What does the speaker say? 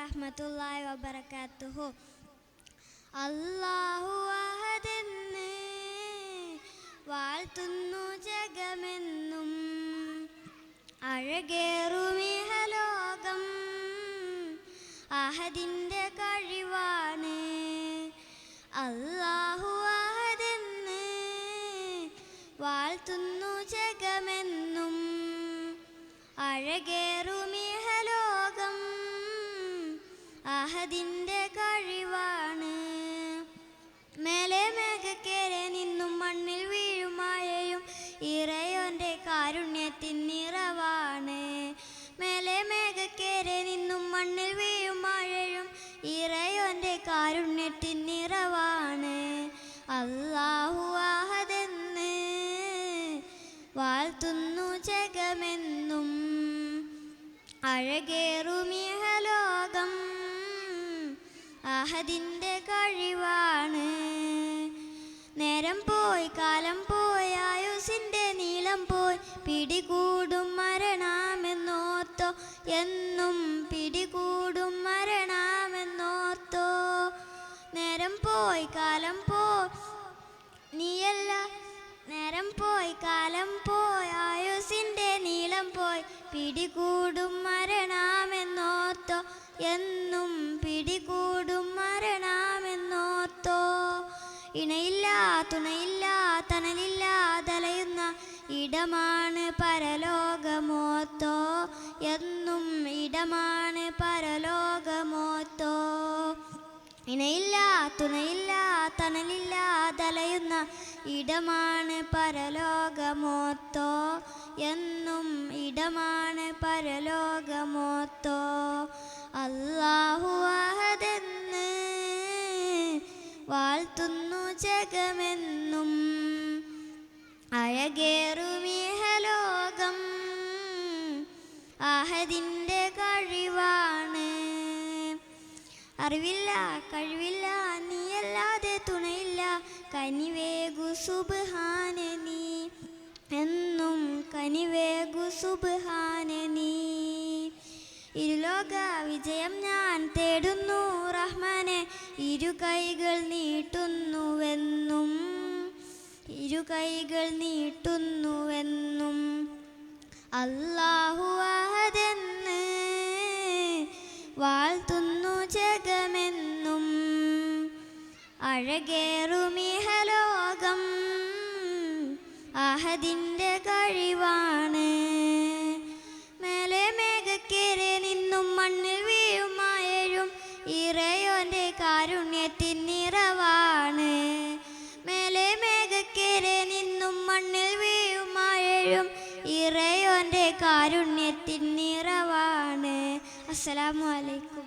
വറഹ്മത്തുള്ളാഹി വബറകാതുഹു. അല്ലാഹു അഹദെന്ന് വാഴ്ത്തുന്നു ജഗമെന്നും, അഴകേറുമിഹലോകം അഹദിൻ്റെ കഴിവാണ്. അല്ലാഹു അഹദെന്ന് വാഴ്ത്തുന്നു ജഗമെന്നും, അഴകേറുമിഹലോകം അഹദിൻ്റെ കഴിവാണ്. മേലെ മേഘക്കേരെ നിന്നും മണ്ണിൽ വീഴും മഴയും ഇറയോൻ്റെ കാരുണ്യത്തിൻ നിറവാണ്. മേലെ മേഘക്കേരെ നിന്നും മണ്ണിൽ വീഴും മഴയും ഇറയോൻ്റെ കാരുണ്യത്തിൻ നിറവാണ്. അല്ലാഹു അഹദെന്ന് വാഴ്ത്തുന്നു ജഗമെന്നും, അഴകേറുമിഹലോകം അഹദിൻ്റെ കഴിവാണ്. നേരം പോയി കാലം പോയി ആയുസിൻ്റെ നീളം പോയി, പിടികൂടും മരണമെന്നോർത്തോ, എന്നും പിടികൂടും മരണമെന്നോർത്തോ. നേരം പോയി കാലം പോയി നീയല്ല, നേരം പോയി കാലം പോയി ആയുസിൻ്റെ നീളം പോയി, പിടികൂടും മരണമെന്നോർത്തോ, എന്നും പിടികൂടും മരണമെന്നോർത്തോ. ഇണയില്ല തുണയില്ല തണലില്ല തലയുന്ന ഇടമാണ് പരലോകമോർത്തോ, എന്നും ഇടമാണ് പരലോകമോർത്തോ. ഇണയില്ല തുണയില്ല തണലില്ല തലയുന്ന ഇടമാണ് പരലോകമോർത്തോ, എന്നും ഇടമാണ് പരലോകമോർത്തോ. അല്ലാഹു അഹദെന്ന് വാഴ്ത്തുന്നു ജഗമെന്നും, അഴകേറുമിഹലോകം അഹദിൻ്റെ കഴിവാണ്. അറിവില്ല കഴിവില്ല നീയല്ലാതെ തുണയില്ല, കനിവേകു സുബ്ഹാനെ നീ, എന്നും കനിവേകു സുബ്ഹാനെ നീ. ഇരുലോക വിജയം ഞാൻ തേടുന്നു റഹ്മാനെ, ഇരുകൈകൾ നീട്ടുന്നുവെന്നും, ഇരുകൈകൾ നീട്ടുന്നുവെന്നും. അല്ലാഹു അഹദെന്ന് വാഴ്ത്തുന്നു ജഗമെന്നും, അഴകേറുമിഹലോകം അഹദിൻ്റെ കഴിവാണ്. മേലെ മേഘക്കേരെ നിന്നും മണ്ണിൽ വീഴും മഴയും ഇറയോൻ്റെ കാരുണ്യത്തിൻ നിറവാണ്. മേലെ മേഘക്കേരെ നിന്നും മണ്ണിൽ വീഴും മഴയും ഇറയോൻ്റെ കാരുണ്യത്തിൻ നിറവാണ്. അസ്സലാമു അലൈക്കും.